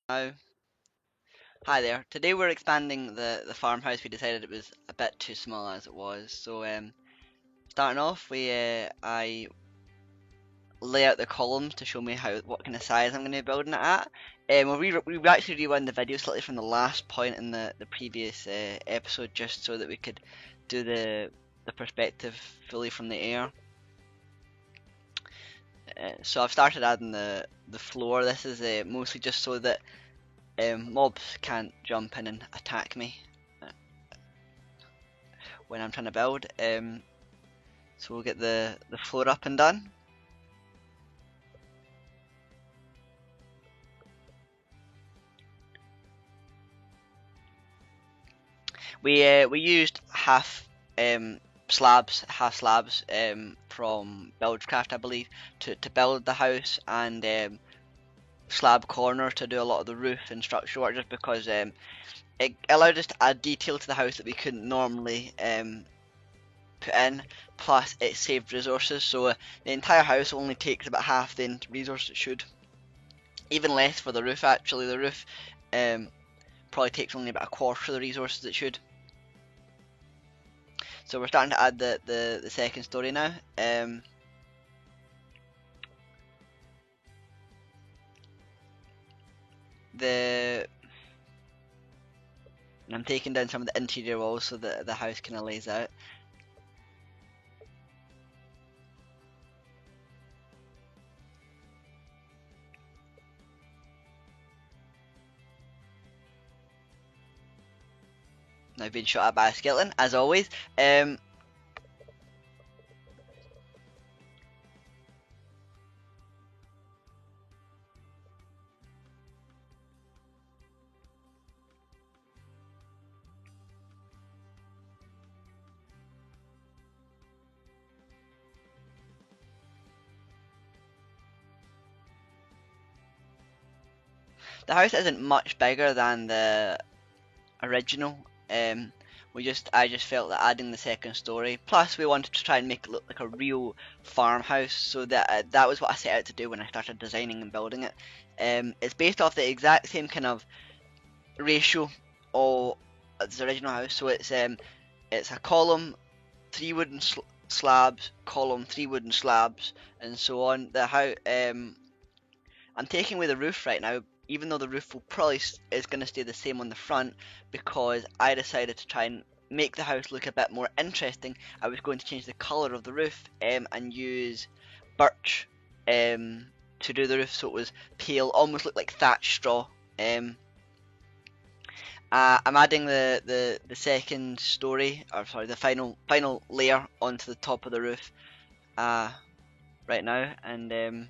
Oh, hi there. Today we're expanding the farmhouse. We decided it was a bit too small as it was. Starting off, I lay out the columns to show me what kind of size I'm going to be building it at. We actually rewound the video slightly from the last point in the previous episode, just so that we could do the perspective fully from the air. So I've started adding the floor. This is mostly just so that mobs can't jump in and attack me when I'm trying to build. So we'll get the floor up and done. We used half slabs from Buildcraft, I believe, to build the house, and slab corner to do a lot of the roof and structural work, just because it allowed us to add detail to the house that we couldn't normally put in. Plus, it saved resources, so the entire house only takes about half the resources it should. Even less for the roof, actually. The roof probably takes only about a quarter of the resources it should. So we're starting to add the second story now. I'm taking down some of the interior walls so that the house kind of lays out. Now being shot at by a skeleton, as always. The house isn't much bigger than the original. I just felt that adding the second story, plus we wanted to try and make it look like a real farmhouse, so that was what I set out to do when I started designing and building it. It's based off the exact same kind of ratio of the original house, so it's a column, three wooden slabs, column, three wooden slabs, and so on. I'm taking away the roof right now, even though the roof will probably is going to stay the same on the front, because I decided to try and make the house look a bit more interesting. I was going to change the colour of the roof and use birch to do the roof, so it was pale, almost looked like thatched straw. I'm adding the second story, or sorry, the final layer onto the top of the roof right now, and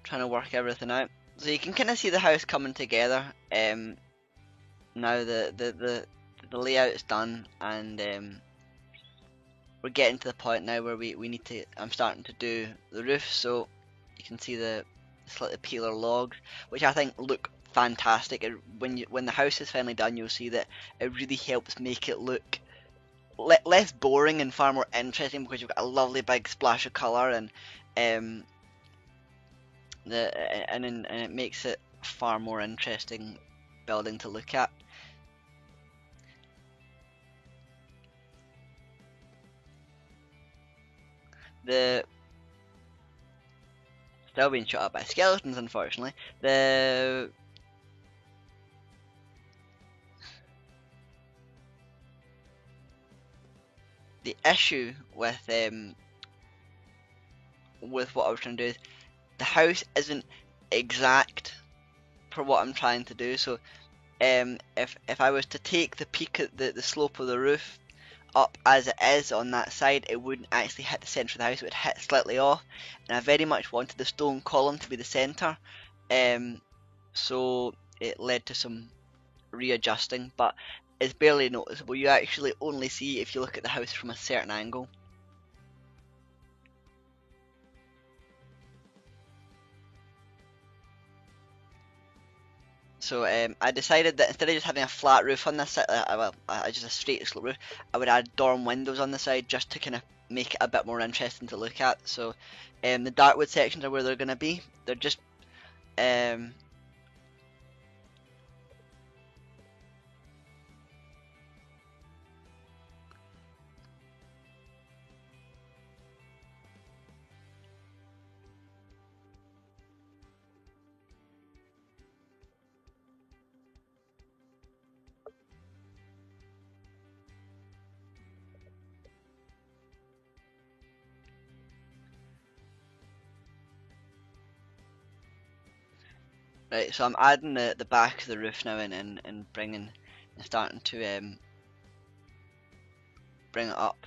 trying to work everything out. So you can kind of see the house coming together. Now the layout is done, and we're getting to the point now where we need to. I'm starting to do the roof, so you can see the slightly paler logs, which I think look fantastic. When the house is finally done, you'll see that it really helps make it look less boring and far more interesting, because you've got a lovely big splash of colour, and it makes it far more interesting building to look at. The Still being shot up by skeletons, unfortunately. The issue with what I was trying to do is the house isn't exact for what I'm trying to do. So if I was to take the peak at the slope of the roof up as it is on that side, it wouldn't actually hit the centre of the house, it would hit slightly off, and I very much wanted the stone column to be the centre, so it led to some readjusting, but it's barely noticeable. You actually only see if you look at the house from a certain angle. So I decided that instead of just having a flat roof on this side, just a straight slope roof, I would add dorm windows on the side, just to kind of make it a bit more interesting to look at. So the Darkwood sections are where they're going to be. They're just right. So I'm adding the back of the roof now and bringing and starting to bring it up.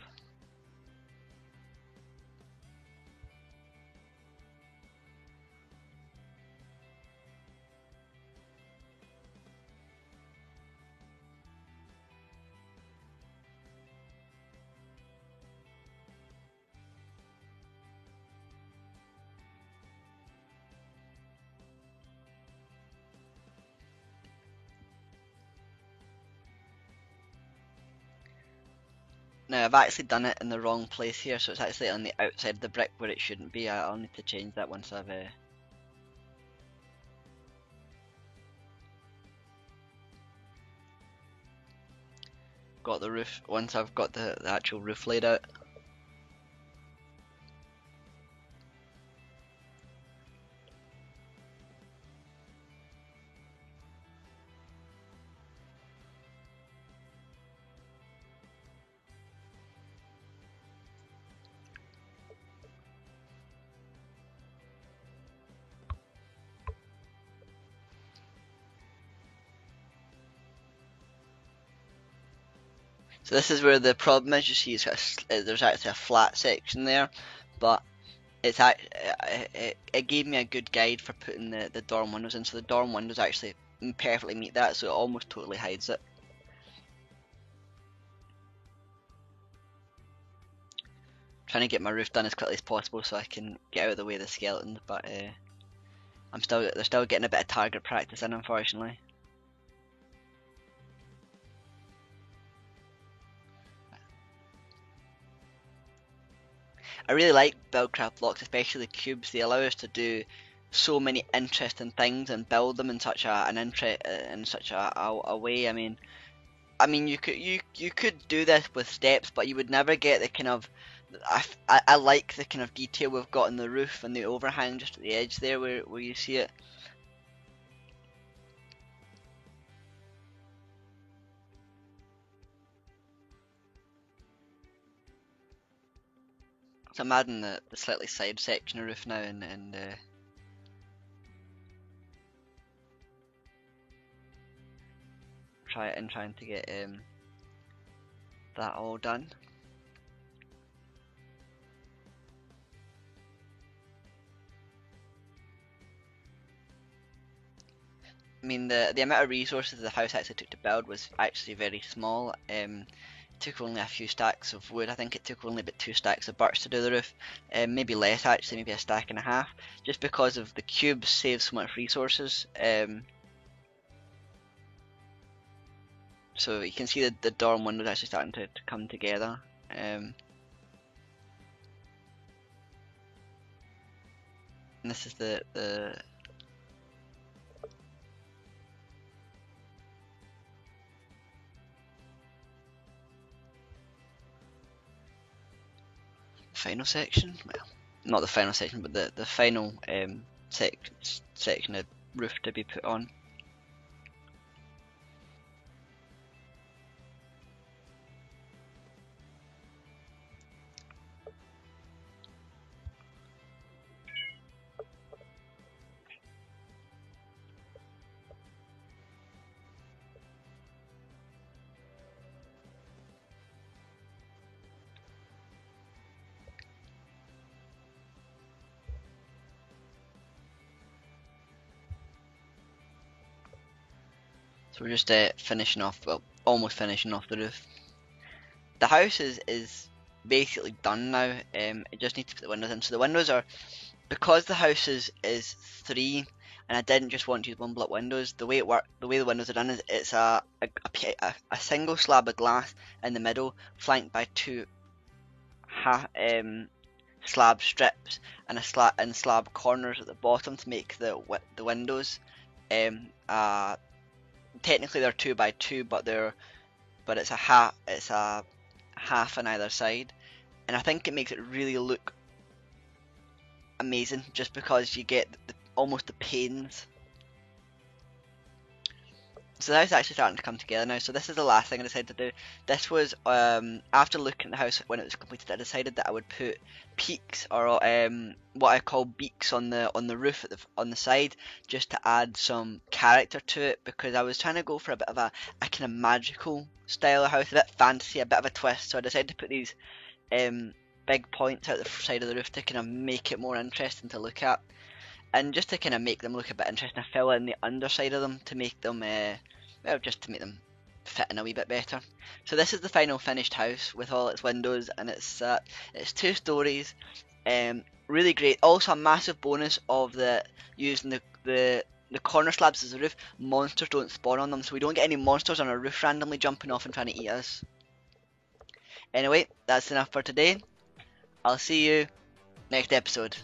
Now I've actually done it in the wrong place here, so it's actually on the outside of the brick where it shouldn't be. I'll need to change that once I've got the roof. Once I've got the actual roof laid out. So this is where the problem is. You see, there's actually a flat section there, but it gave me a good guide for putting the dorm windows in. So the dorm windows actually perfectly meet that, so it almost totally hides it. Trying to get my roof done as quickly as possible so I can get out of the way of the skeletons, but they're still getting a bit of target practice in, unfortunately. I really like Buildcraft blocks, especially the cubes. They allow us to do so many interesting things and build them in such a way. I mean, you could do this with steps, but you would never get the kind of. I like the kind of detail we've got in the roof and the overhang just at the edge there, where you see it. So I'm adding the slightly side section of roof now, and trying to get that all done. I mean, the amount of resources the house actually took to build was actually very small. It took only a few stacks of wood. I think it took only about 2 stacks of birch to do the roof. Maybe less actually, maybe a stack and a half. Just because of the cubes save so much resources. So you can see the dorm windows actually starting to come together. And this is the final section. Well, not the final section, but the final section of roof to be put on. So we're just finishing off, well, almost finishing off the roof. The house is basically done now. It just needs to put the windows in. So the windows are, because the house is 3, and I didn't just want to use 1 block windows. The way the windows are done is it's a single slab of glass in the middle, flanked by 2 slab strips and slab corners at the bottom to make the windows. Technically they're 2x2, but it's a half on either side, and I think it makes it really look amazing just because you get almost the panes. So the house is actually starting to come together now. So this is the last thing I decided to do. This was after looking at the house when it was completed, I decided that I would put peaks, or what I call beaks, on the roof on the side, just to add some character to it, because I was trying to go for a bit of a kind of magical style of house, a bit fantasy, a bit of a twist. So I decided to put these big points out the side of the roof to kind of make it more interesting to look at, and just to kind of make them look a bit interesting. I fill in the underside of them to make them well, just to make them fit in a wee bit better. So this is the final finished house with all its windows, and it's 2 stories. Really great. Also a massive bonus of using the corner slabs as a roof. Monsters don't spawn on them, so we don't get any monsters on our roof randomly jumping off and trying to eat us. Anyway, that's enough for today. I'll see you next episode.